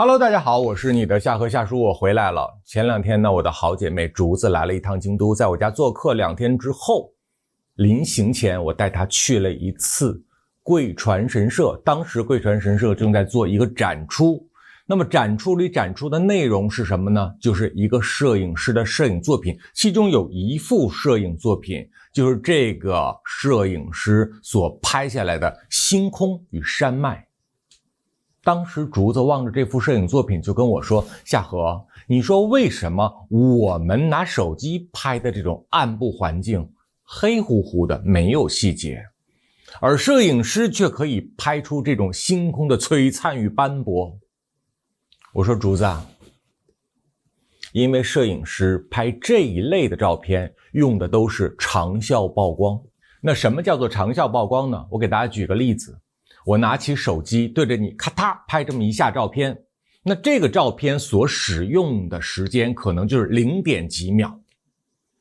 Hello， 大家好，我是你的夏河夏叔，我回来了。前两天呢，我的好姐妹竹子来了一趟京都，在我家做客2天之后，临行前我带她去了一次贵船神社。当时贵船神社正在做一个展出，那么展出里展出的内容是什么呢？就是一个摄影师的摄影作品，其中有一幅摄影作品就是这个摄影师所拍下来的星空与山脉。当时竹子望着这幅摄影作品就跟我说，夏河，你说为什么我们拿手机拍的这种暗部环境黑乎乎的没有细节，而摄影师却可以拍出这种星空的璀璨与斑驳？我说竹子啊，因为摄影师拍这一类的照片用的都是长效曝光。那什么叫做长效曝光呢？我给大家举个例子，我拿起手机对着你咔嗒拍这么一下照片，那这个照片所使用的时间可能就是0点几秒，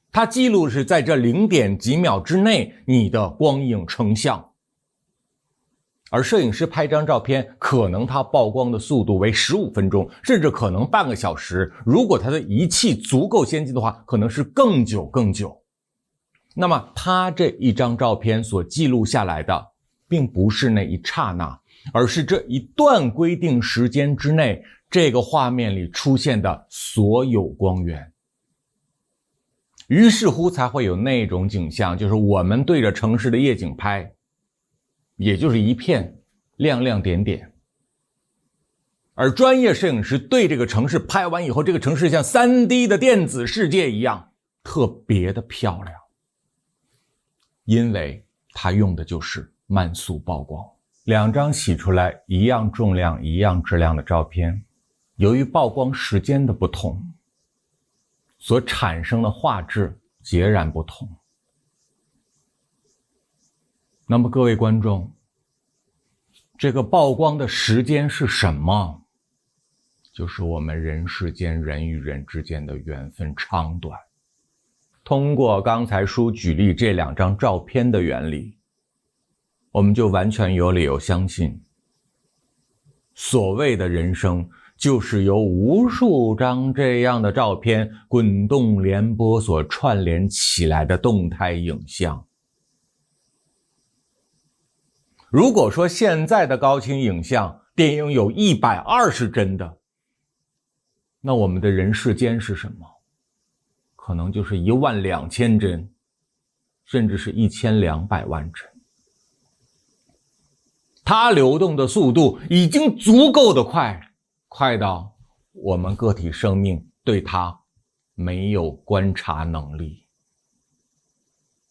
它记录是在这0点几秒之内你的光影成像。而摄影师拍张照片，可能他曝光的速度为15分钟，甚至可能半个小时，如果他的仪器足够先进的话，可能是更久更久。那么他这一张照片所记录下来的并不是那一刹那，而是这一段规定时间之内这个画面里出现的所有光源。于是乎才会有那种景象，就是我们对着城市的夜景拍，也就是一片亮亮点点，而专业摄影师对这个城市拍完以后，这个城市像 3D 的电子世界一样特别的漂亮，因为它用的就是慢速曝光。2张洗出来一样重量一样质量的照片，由于曝光时间的不同，所产生的画质截然不同。那么各位观众，这个曝光的时间是什么？就是我们人世间人与人之间的缘分长短。通过刚才书举例这2张照片的原理，我们就完全有理由相信，所谓的人生就是由无数张这样的照片滚动联播所串联起来的动态影像。如果说现在的高清影像电影有120帧的，那我们的人世间是什么？可能就是12000帧，甚至是1200万帧。它流动的速度已经足够的快，快到我们个体生命对它没有观察能力，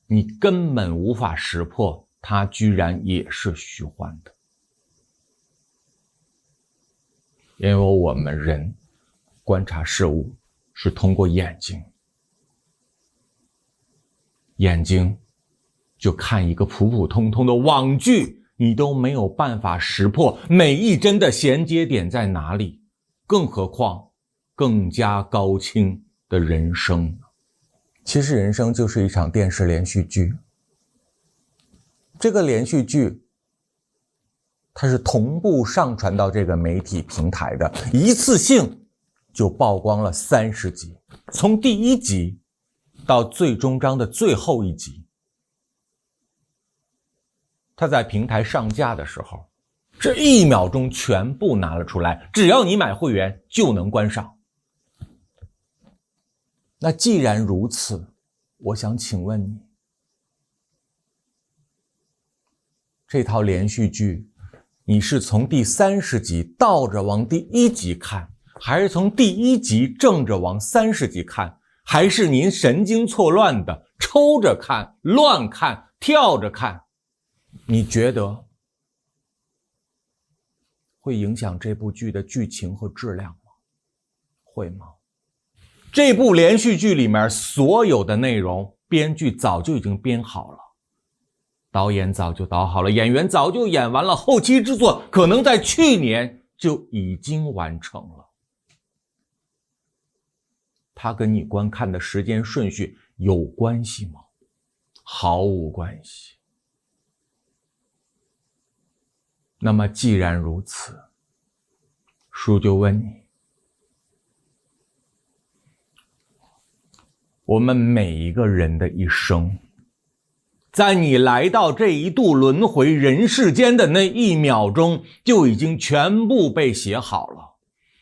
你根本无法识破它居然也是虚幻的。因为我们人观察事物是通过眼睛，眼睛就看一个普普通通的网剧，你都没有办法识破每一帧的衔接点在哪里，更何况更加高清的人生。其实人生就是一场电视连续剧，这个连续剧它是同步上传到这个媒体平台的，一次性就曝光了30集，从第1集到最终章的最后1集。它在平台上架的时候，这1秒钟全部拿了出来，只要你买会员就能观赏。那既然如此，我想请问你，这套连续剧你是从第30集倒着往第1集看，还是从第1集正着往30集看，还是您神经错乱的抽着看、乱看、跳着看？你觉得会影响这部剧的剧情和质量吗？会吗？这部连续剧里面所有的内容，编剧早就已经编好了，导演早就导好了，演员早就演完了，后期制作可能在去年就已经完成了。它跟你观看的时间顺序有关系吗？毫无关系。那么既然如此，叔就问你，我们每一个人的一生，在你来到这一度轮回人世间的那一秒钟，就已经全部被写好了。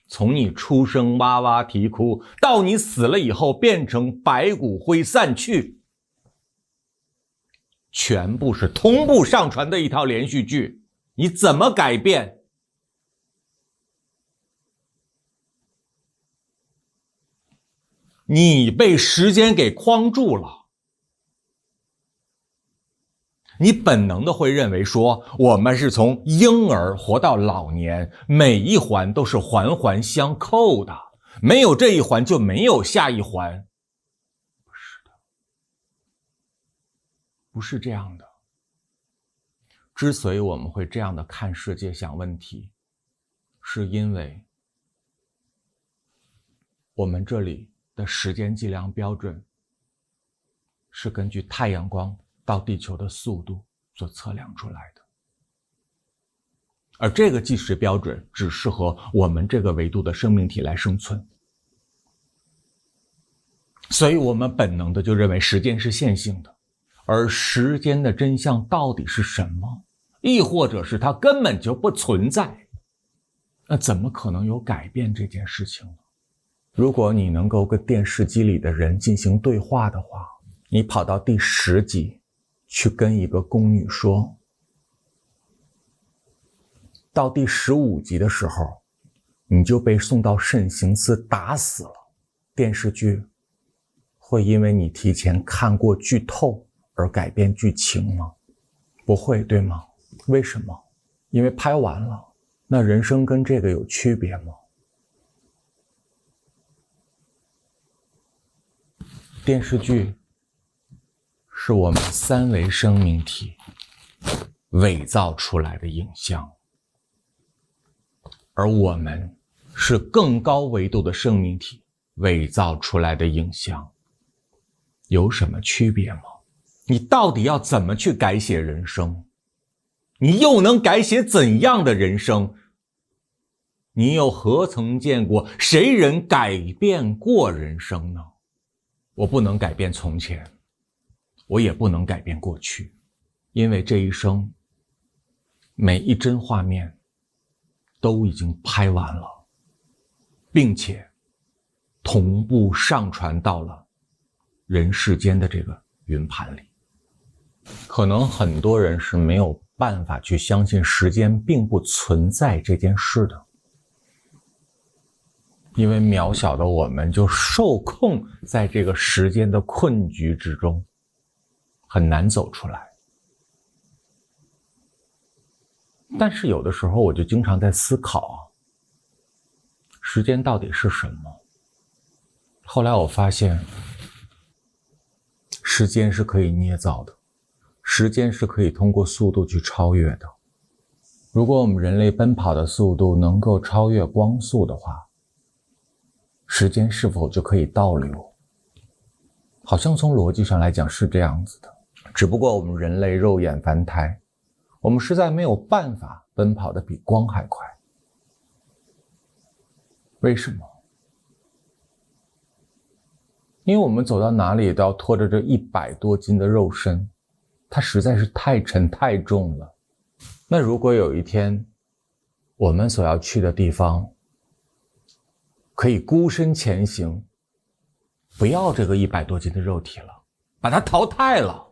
从你出生哇哇啼哭，到你死了以后变成白骨灰散去，全部是同步上传的一套连续剧，你怎么改变？你被时间给框住了。你本能的会认为说，我们是从婴儿活到老年，每一环都是环环相扣的，没有这一环就没有下一环。不是的，不是这样的。之所以我们会这样的看世界、想问题，是因为我们这里的时间计量标准是根据太阳光到地球的速度所测量出来的，而这个计时标准只适合我们这个维度的生命体来生存，所以我们本能的就认为时间是线性的，而时间的真相到底是什么？亦或者是它根本就不存在？那怎么可能有改变这件事情呢？如果你能够跟电视机里的人进行对话的话，你跑到第10集去跟一个宫女说，到第15集的时候你就被送到慎刑司打死了，电视剧会因为你提前看过剧透而改变剧情吗？不会，对吗？为什么？因为拍完了。那人生跟这个有区别吗？电视剧是我们3维生命体伪造出来的影像，而我们是更高维度的生命体伪造出来的影像，有什么区别吗？你到底要怎么去改写人生？你又能改写怎样的人生？你又何曾见过谁人改变过人生呢？我不能改变从前，我也不能改变过去，因为这一生每一帧画面都已经拍完了，并且同步上传到了人世间的这个云盘里。可能很多人是没有办法去相信时间并不存在这件事的，因为渺小的我们就受控在这个时间的困局之中，很难走出来。但是有的时候我就经常在思考，时间到底是什么？后来我发现，时间是可以捏造的，时间是可以通过速度去超越的。如果我们人类奔跑的速度能够超越光速的话，时间是否就可以倒流？好像从逻辑上来讲是这样子的，只不过我们人类肉眼凡胎，我们实在没有办法奔跑的比光还快。为什么？因为我们走到哪里都要拖着这100多斤的肉身，它实在是太沉太重了。那如果有一天我们所要去的地方可以孤身前行，不要这个100多斤的肉体了，把它淘汰了，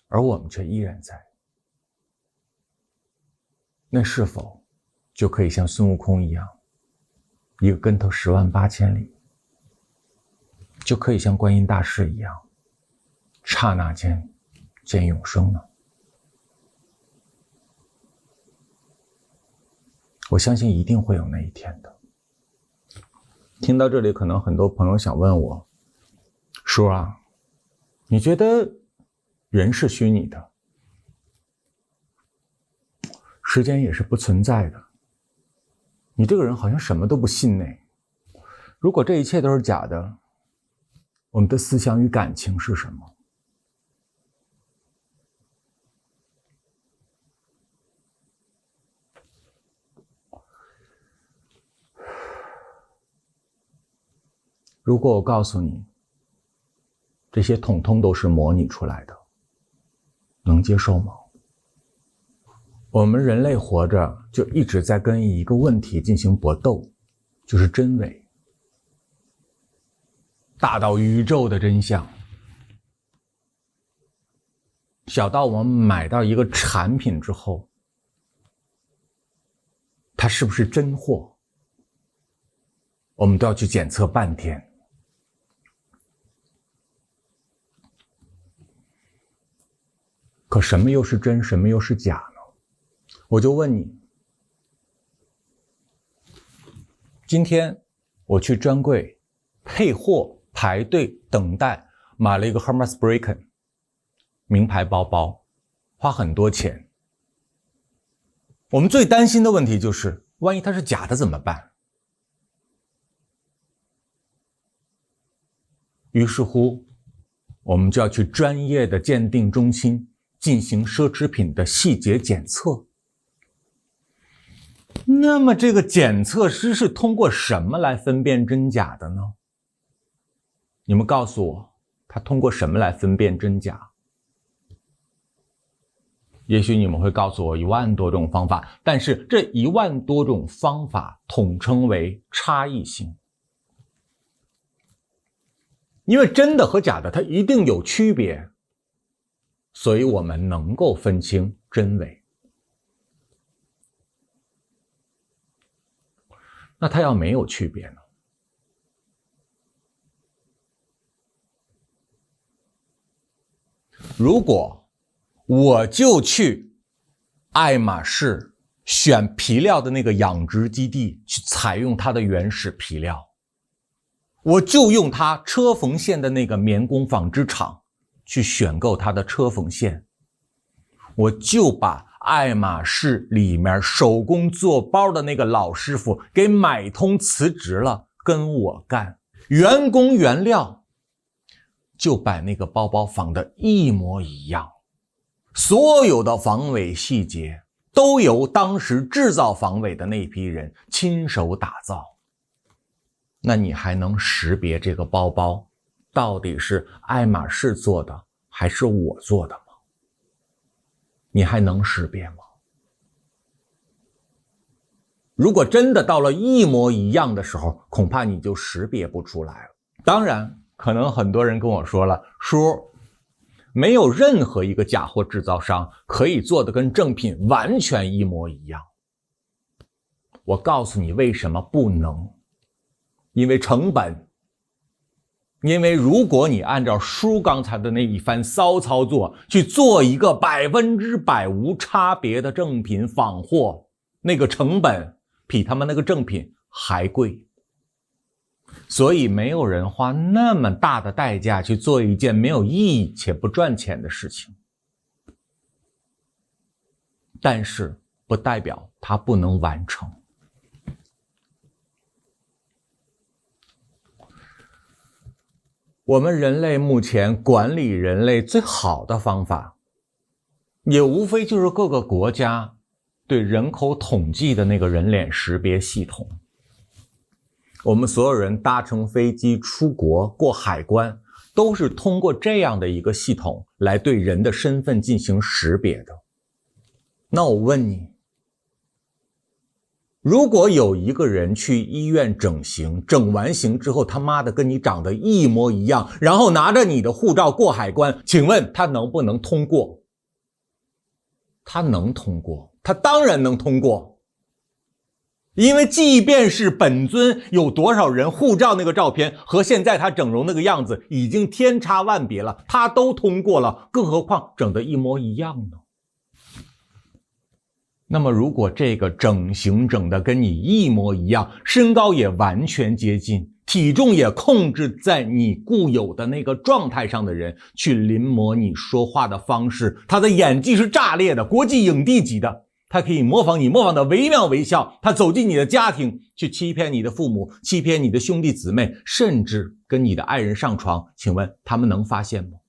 而我们却依然在，那是否就可以像孙悟空一样，一个跟头10万8千里，就可以像观音大士一样，刹那间见永生呢？我相信一定会有那一天的。听到这里，可能很多朋友想问我，叔啊，你觉得人是虚拟的，时间也是不存在的，你这个人好像什么都不信呢？如果这一切都是假的，我们的思想与感情是什么？如果我告诉你，这些统统都是模拟出来的，能接受吗？我们人类活着就一直在跟一个问题进行搏斗，就是真伪。大到宇宙的真相，小到我们买到一个产品之后，它是不是真货，我们都要去检测半天。可什么又是真，什么又是假呢？我就问你，今天我去专柜配货排队等待，买了一个 Hermes Birkin 名牌包包，花很多钱。我们最担心的问题就是，万一它是假的怎么办？于是乎，我们就要去专业的鉴定中心进行奢侈品的细节检测。那么这个检测师是通过什么来分辨真假的呢？你们告诉我，他通过什么来分辨真假？也许你们会告诉我10000多种方法，但是这10000多种方法统称为差异性。因为真的和假的它一定有区别，所以我们能够分清真伪。那它要没有区别呢？如果我就去爱马仕选皮料的那个养殖基地去采用它的原始皮料，我就用它车缝线的那个棉工纺织厂去选购它的车缝线，我就把爱马仕里面手工做包的那个老师傅给买通辞职了，跟我干，原工原料，就把那个包包仿得一模一样，所有的防伪细节都由当时制造防伪的那批人亲手打造。那你还能识别这个包包到底是爱马仕做的还是我做的吗？你还能识别吗？如果真的到了一模一样的时候，恐怕你就识别不出来了。当然，可能很多人跟我说了，叔，没有任何一个假货制造商可以做的跟正品完全一模一样。我告诉你为什么不能，因为成本。因为如果你按照叔刚才的那一番骚操作去做一个100%无差别的正品仿货，那个成本比他们那个正品还贵。所以没有人花那么大的代价去做一件没有意义且不赚钱的事情。但是不代表它不能完成。我们人类目前管理人类最好的方法，也无非就是各个国家对人口统计的那个人脸识别系统。我们所有人搭乘飞机出国过海关，都是通过这样的一个系统来对人的身份进行识别的。那我问你，如果有一个人去医院整形，整完形之后他妈的跟你长得一模一样，然后拿着你的护照过海关，请问他能不能通过？他能通过，他当然能通过。因为即便是本尊有多少人护照那个照片和现在他整容那个样子已经天差万别了，他都通过了，更何况整得一模一样呢？那么如果这个整形整得跟你一模一样，身高也完全接近，体重也控制在你固有的那个状态上的人去临摹你说话的方式，他的演技是炸裂的，国际影帝级的，他可以模仿你，模仿的惟妙惟肖，他走进你的家庭去欺骗你的父母，欺骗你的兄弟姊妹，甚至跟你的爱人上床，请问他们能发现吗？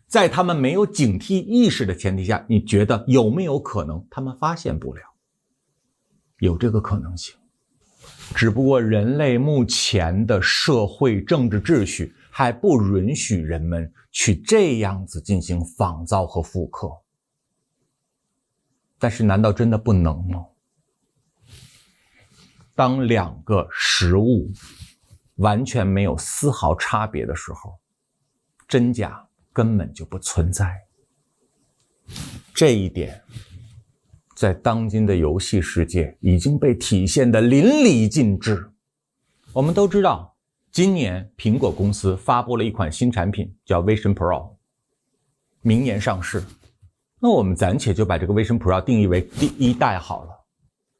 在他们没有警惕意识的前提下，你觉得有没有可能他们发现不了？有这个可能性。只不过人类目前的社会政治秩序还不允许人们去这样子进行仿造和复刻。但是难道真的不能吗？当两个实物完全没有丝毫差别的时候，真假根本就不存在。这一点在当今的游戏世界已经被体现得淋漓尽致。我们都知道，今年苹果公司发布了一款新产品，叫 Vision Pro， 明年上市。那我们暂且就把这个 Vision Pro 定义为第1代好了。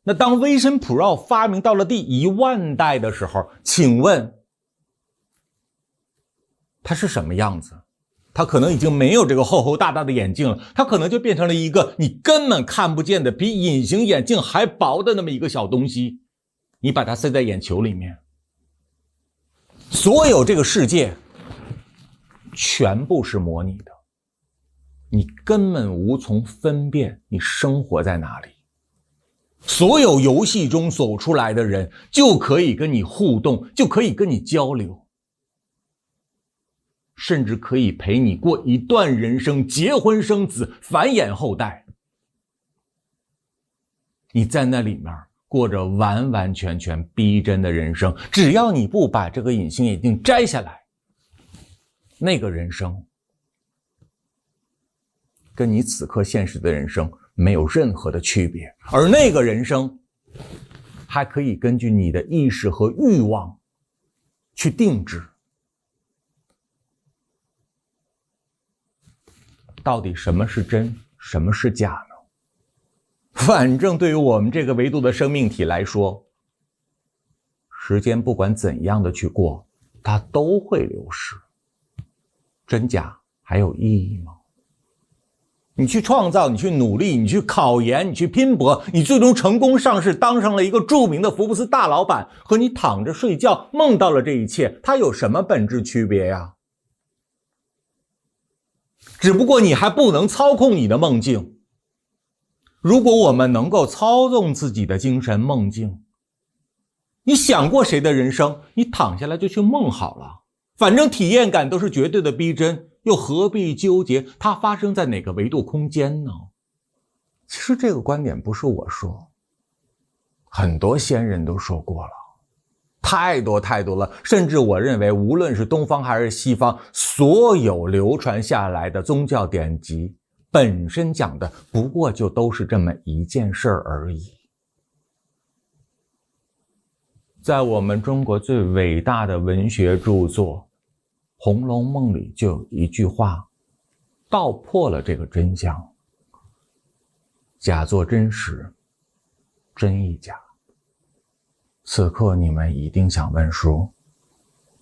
那当 Vision Pro 发明到了第10000代的时候，请问它是什么样子？它可能已经没有这个厚厚大大的眼镜了，它可能就变成了一个你根本看不见的比隐形眼镜还薄的那么一个小东西，你把它塞在眼球里面，所有这个世界全部是模拟的，你根本无从分辨你生活在哪里。所有游戏中走出来的人就可以跟你互动，就可以跟你交流，甚至可以陪你过一段人生，结婚生子，繁衍后代。你在那里面过着完完全全逼真的人生，只要你不把这个隐形眼镜摘下来，那个人生跟你此刻现实的人生没有任何的区别，而那个人生还可以根据你的意识和欲望去定制。到底什么是真，什么是假呢？反正对于我们这个维度的生命体来说，时间不管怎样的去过，它都会流逝。真假还有意义吗？你去创造，你去努力，你去考研，你去拼搏，你最终成功上市，当上了一个著名的福布斯大老板，和你躺着睡觉梦到了这一切，它有什么本质区别呀？只不过你还不能操控你的梦境。如果我们能够操纵自己的精神梦境，你想过谁的人生，你躺下来就去梦好了，反正体验感都是绝对的逼真，又何必纠结它发生在哪个维度空间呢？其实这个观点不是我说，很多先人都说过了，太多了，甚至我认为无论是东方还是西方，所有流传下来的宗教典籍本身讲的不过就都是这么一件事而已。在我们中国最伟大的文学著作《红楼梦》里就有一句话道破了这个真相：假作真实，真亦假。此刻你们一定想问说，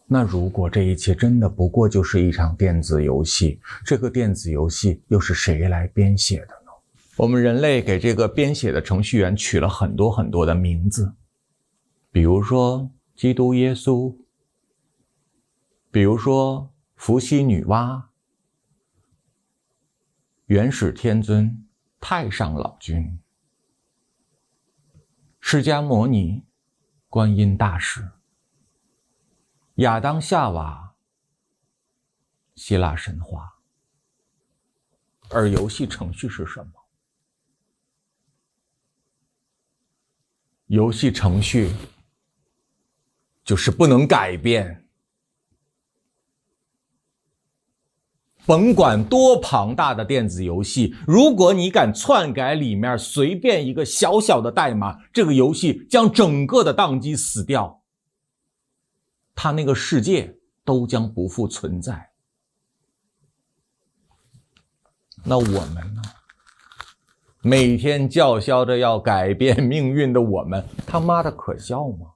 那如果这一切真的不过就是一场电子游戏，这个电子游戏又是谁来编写的呢？我们人类给这个编写的程序员取了很多的名字，比如说基督耶稣，比如说伏羲女娲，元始天尊，太上老君，释迦牟尼，观音大士，亚当夏娃，希腊神话。而游戏程序是什么？游戏程序就是不能改变，甭管多庞大的电子游戏，如果你敢篡改里面随便一个小小的代码，这个游戏将整个的宕机死掉，它那个世界都将不复存在。那我们呢？每天叫嚣着要改变命运的我们，他妈的可笑吗？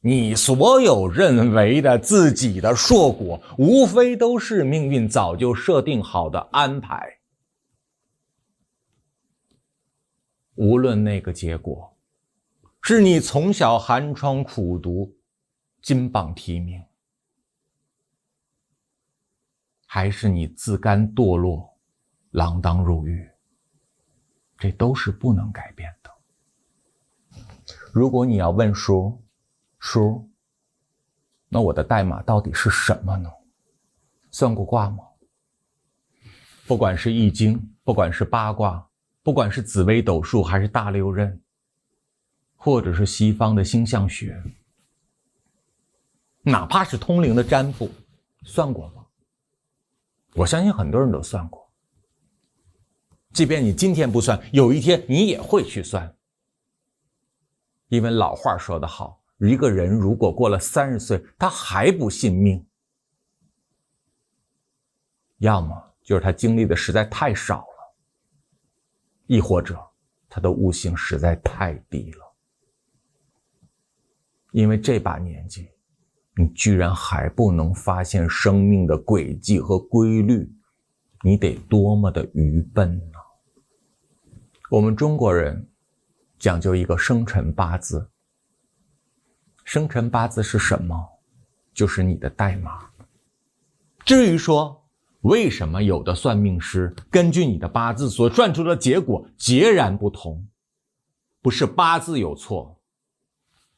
你所有认为的自己的硕果，无非都是命运早就设定好的安排。无论那个结果是你从小寒窗苦读，金榜题名，还是你自甘堕落，锒铛入狱，这都是不能改变的。如果你要问说，叔，那我的代码到底是什么呢？算过卦吗？不管是易经，不管是八卦，不管是紫微斗数还是大六壬，或者是西方的星象学，哪怕是通灵的占卜，算过吗？我相信很多人都算过。即便你今天不算，有一天你也会去算。因为老话说得好，一个人如果过了30岁，他还不信命，要么就是他经历的实在太少了，亦或者他的悟性实在太低了。因为这把年纪，你居然还不能发现生命的轨迹和规律，你得多么的愚笨呢？我们中国人讲究一个生辰八字。生辰八字是什么？就是你的代码。至于说为什么有的算命师根据你的八字所算出的结果截然不同，不是八字有错，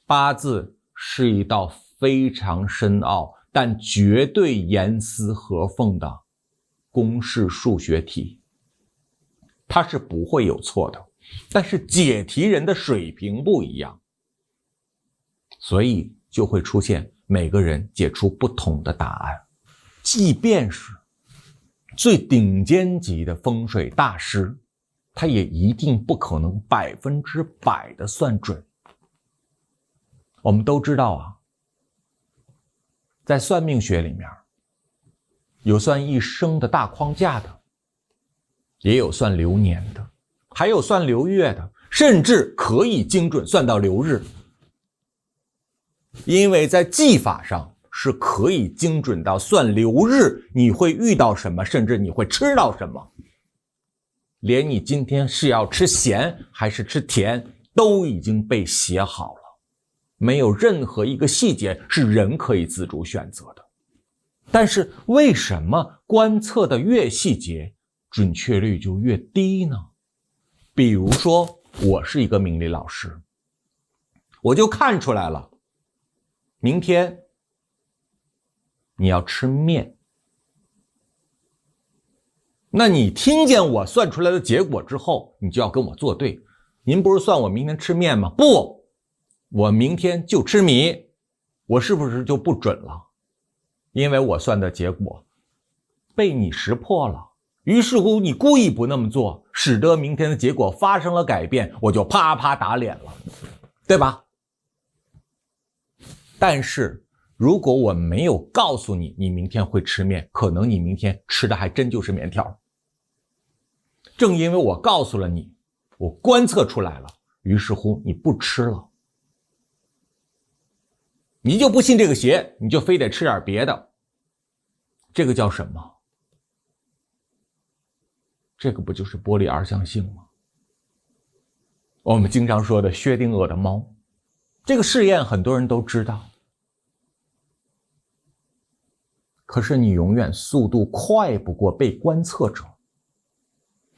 八字是一道非常深奥但绝对严丝合缝的公式数学题，它是不会有错的，但是解题人的水平不一样，所以就会出现每个人解出不同的答案。即便是最顶尖级的风水大师，他也一定不可能100%的算准。我们都知道啊，在算命学里面，有算一生的大框架的，也有算流年的，还有算流月的，甚至可以精准算到流日。因为在技法上是可以精准到算流日你会遇到什么，甚至你会吃到什么，连你今天是要吃咸还是吃甜都已经被写好了，没有任何一个细节是人可以自主选择的。但是为什么观测的越细节，准确率就越低呢？比如说我是一个命理老师，我就看出来了，明天你要吃面，那你听见我算出来的结果之后，你就要跟我作对。您不是算我明天吃面吗？不，我明天就吃米，我是不是就不准了？因为我算的结果被你识破了，于是乎你故意不那么做，使得明天的结果发生了改变，我就啪啪打脸了，对吧？但是如果我没有告诉你你明天会吃面，可能你明天吃的还真就是面条。正因为我告诉了你，我观测出来了，于是乎你不吃了，你就不信这个邪，你就非得吃点别的。这个叫什么？这个不就是玻璃二象性吗？我们经常说的薛定谔的猫，这个试验很多人都知道，可是你永远速度快不过被观测者，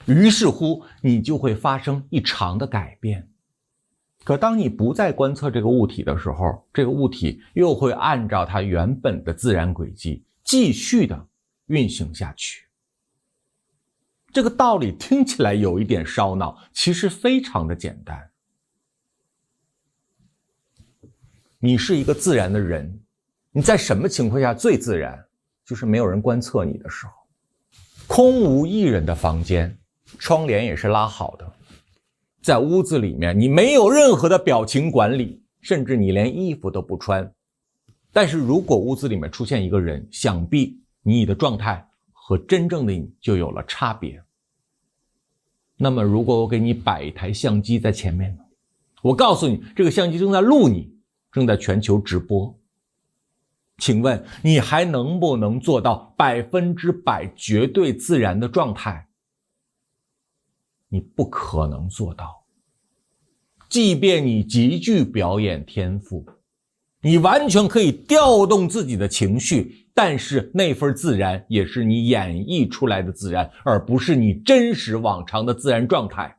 于是乎你就会发生异常的改变。可当你不再观测这个物体的时候，这个物体又会按照它原本的自然轨迹继续的运行下去。这个道理听起来有一点烧脑，其实非常的简单。你是一个自然的人，你在什么情况下最自然？就是没有人观测你的时候，空无一人的房间，窗帘也是拉好的，在屋子里面你没有任何的表情管理，甚至你连衣服都不穿。但是如果屋子里面出现一个人，想必你的状态和真正的你就有了差别。那么如果我给你摆一台相机在前面呢？我告诉你，这个相机正在录你，正在全球直播。请问你还能不能做到100%绝对自然的状态？你不可能做到。即便你极具表演天赋，你完全可以调动自己的情绪，但是那份自然也是你演绎出来的自然，而不是你真实往常的自然状态。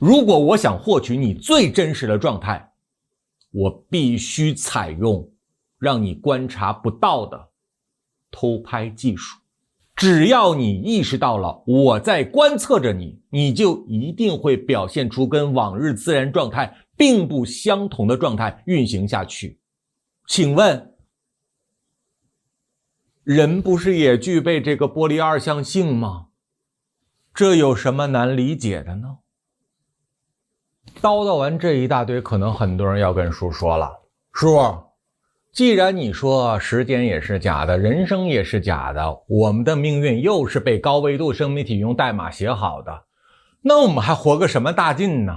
如果我想获取你最真实的状态，我必须采用让你观察不到的偷拍技术。只要你意识到了我在观测着你，你就一定会表现出跟往日自然状态并不相同的状态运行下去。请问，人不是也具备这个玻璃二象性吗？这有什么难理解的呢？叨叨完这一大堆，可能很多人要跟叔说了，叔，既然你说时间也是假的，人生也是假的，我们的命运又是被高维度生命体用代码写好的，那我们还活个什么大劲呢？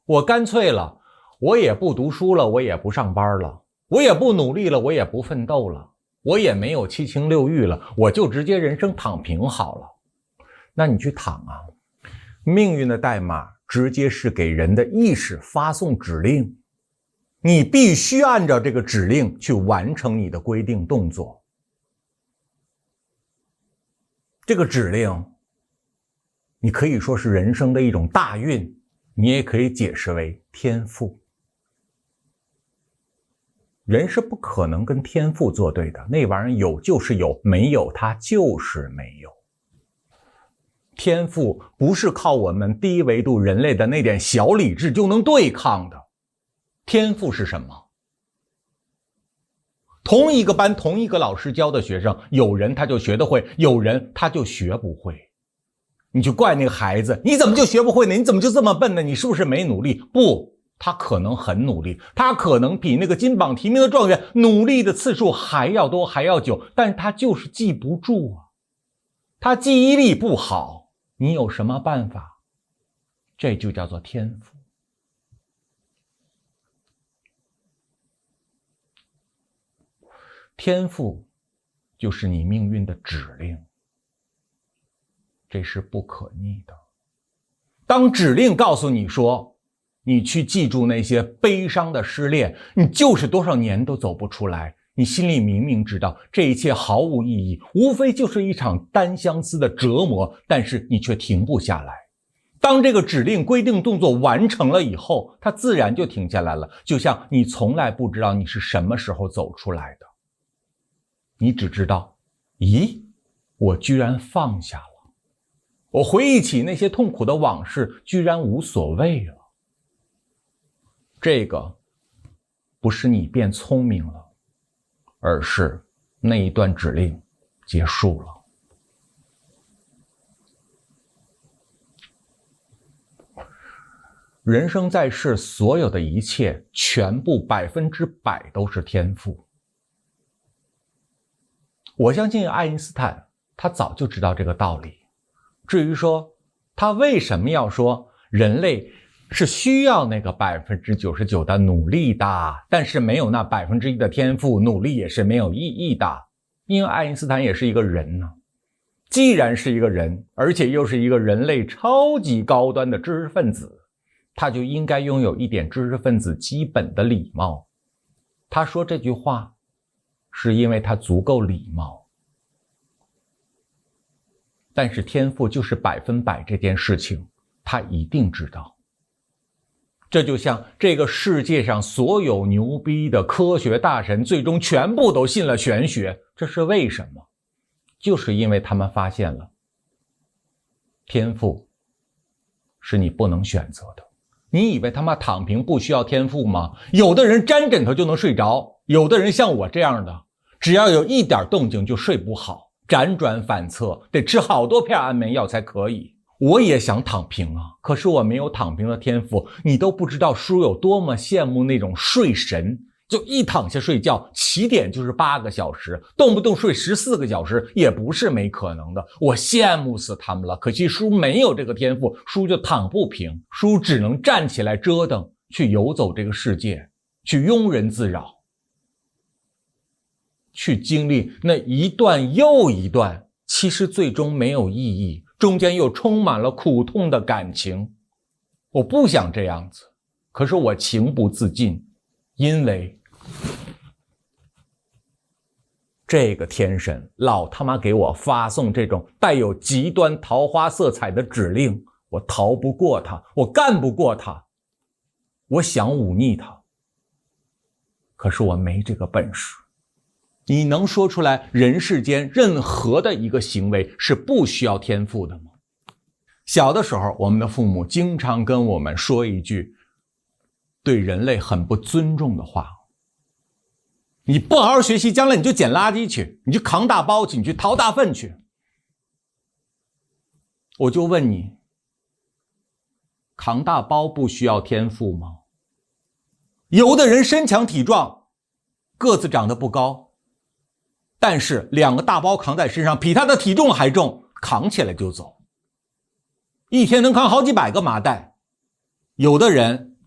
我干脆了，我也不读书了，我也不上班了，我也不努力了，我也不奋斗了，我也没有七情六欲了，我就直接人生躺平好了。那你去躺啊！命运的代码直接是给人的意识发送指令，你必须按照这个指令去完成你的规定动作。这个指令，你可以说是人生的一种大运，你也可以解释为天赋。人是不可能跟天赋作对的，那玩意儿有就是有，没有它就是没有。天赋不是靠我们低维度人类的那点小理智就能对抗的。天赋是什么？同一个班同一个老师教的学生，有人他就学得会，有人他就学不会。你就怪那个孩子，你怎么就学不会呢？你怎么就这么笨呢？你是不是没努力？不，他可能很努力，他可能比那个金榜题名的状元努力的次数还要多还要久，但是他就是记不住啊，他记忆力不好。你有什么办法？这就叫做天赋。天赋就是你命运的指令，这是不可逆的。当指令告诉你说，你去记住那些悲伤的失恋，你就是多少年都走不出来，你心里明明知道这一切毫无意义，无非就是一场单相思的折磨，但是你却停不下来。当这个指令规定动作完成了以后，它自然就停下来了，就像你从来不知道你是什么时候走出来的，你只知道，咦，我居然放下了，我回忆起那些痛苦的往事，居然无所谓了。这个不是你变聪明了，而是那一段指令结束了。人生在世，所有的一切全部100%都是天赋。我相信爱因斯坦他早就知道这个道理。至于说他为什么要说人类是需要那个99%的努力的，但是没有那1%的天赋，努力也是没有意义的。因为爱因斯坦也是一个人呢。既然是一个人，而且又是一个人类超级高端的知识分子，他就应该拥有一点知识分子基本的礼貌。他说这句话是因为他足够礼貌。但是天赋就是100%这件事情，他一定知道。这就像这个世界上所有牛逼的科学大神最终全部都信了玄学，这是为什么？就是因为他们发现了天赋是你不能选择的。你以为他妈躺平不需要天赋吗？有的人沾枕头就能睡着，有的人像我这样的，只要有一点动静就睡不好，辗转反侧，得吃好多片安眠药才可以。我也想躺平啊，可是我没有躺平的天赋。你都不知道叔有多么羡慕那种睡神，就一躺下睡觉，起点就是8个小时，动不动睡14个小时也不是没可能的。我羡慕死他们了，可惜叔没有这个天赋，叔就躺不平，叔只能站起来折腾，去游走这个世界，去庸人自扰，去经历那一段又一段其实最终没有意义，中间又充满了苦痛的感情。我不想这样子，可是我情不自禁，因为这个天神老他妈给我发送这种带有极端桃花色彩的指令，我逃不过他，我干不过他，我想忤逆他，可是我没这个本事。你能说出来人世间任何的一个行为是不需要天赋的吗？小的时候，我们的父母经常跟我们说一句对人类很不尊重的话：你不好好学习，将来你就捡垃圾去，你去扛大包去，你去掏大粪去。我就问你，扛大包不需要天赋吗？有的人身强体壮，个子长得不高，但是2个大包扛在身上，比他的体重还重，扛起来就走，一天能扛好几百个麻袋。有的人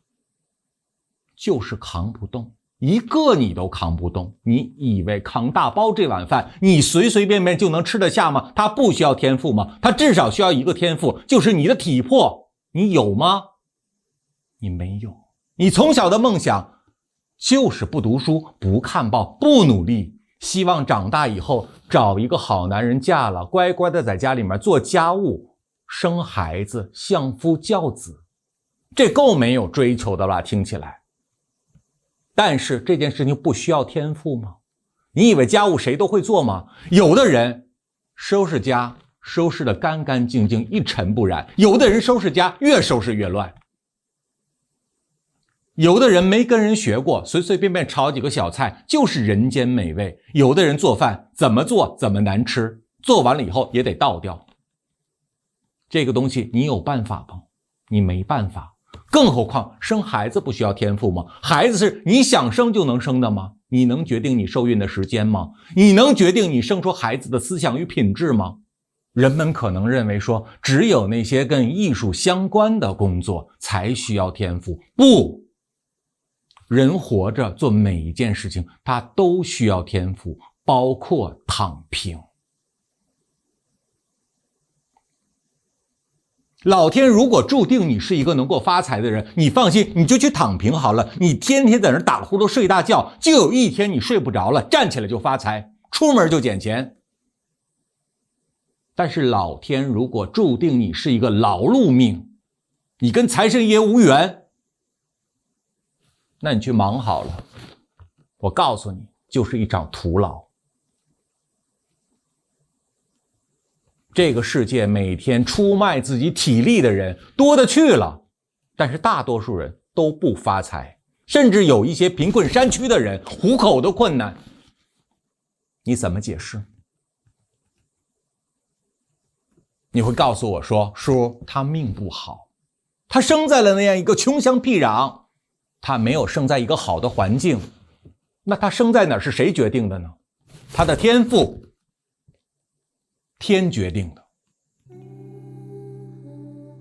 就是扛不动，一个你都扛不动。你以为扛大包这碗饭你随随便便就能吃得下吗？他不需要天赋吗？他至少需要一个天赋，就是你的体魄。你有吗？你没有。你从小的梦想就是不读书，不看报，不努力，希望长大以后找一个好男人嫁了，乖乖的在家里面做家务，生孩子，相夫教子。这够没有追求的了，听起来。但是这件事情不需要天赋吗？你以为家务谁都会做吗？有的人收拾家收拾得干干净净，一尘不染，有的人收拾家越收拾越乱。有的人没跟人学过，随随便便炒几个小菜就是人间美味。有的人做饭怎么做怎么难吃，做完了以后也得倒掉。这个东西你有办法吗？你没办法。更何况生孩子不需要天赋吗？孩子是你想生就能生的吗？你能决定你受孕的时间吗？你能决定你生出孩子的思想与品质吗？人们可能认为说，只有那些跟艺术相关的工作才需要天赋。不，人活着做每一件事情他都需要天赋，包括躺平。老天如果注定你是一个能够发财的人，你放心，你就去躺平好了。你天天在那打呼噜睡大觉，就有一天你睡不着了，站起来就发财，出门就捡钱。但是老天如果注定你是一个劳碌命，你跟财神爷无缘，那你去忙好了，我告诉你，就是一场徒劳。这个世界每天出卖自己体力的人多得去了，但是大多数人都不发财，甚至有一些贫困山区的人糊口的困难，你怎么解释？你会告诉我说，叔，他命不好，他生在了那样一个穷乡僻壤，他没有生在一个好的环境。那他生在哪儿是谁决定的呢？他的天赋，天决定的。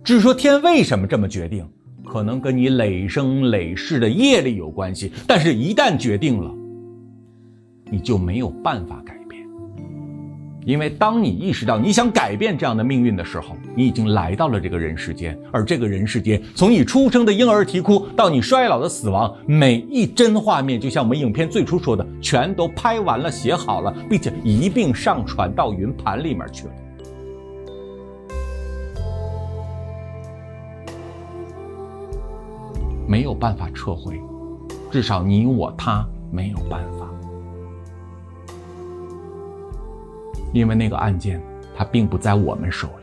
至于说天为什么这么决定，可能跟你累生累世的业力有关系，但是一旦决定了，你就没有办法改变。因为当你意识到你想改变这样的命运的时候，你已经来到了这个人世间，而这个人世间从你出生的婴儿啼哭到你衰老的死亡，每一帧画面就像我们影片最初说的，全都拍完了写好了，并且一并上传到云盘里面去了。没有办法撤回，至少你我他没有办法。因为那个案件它并不在我们手里。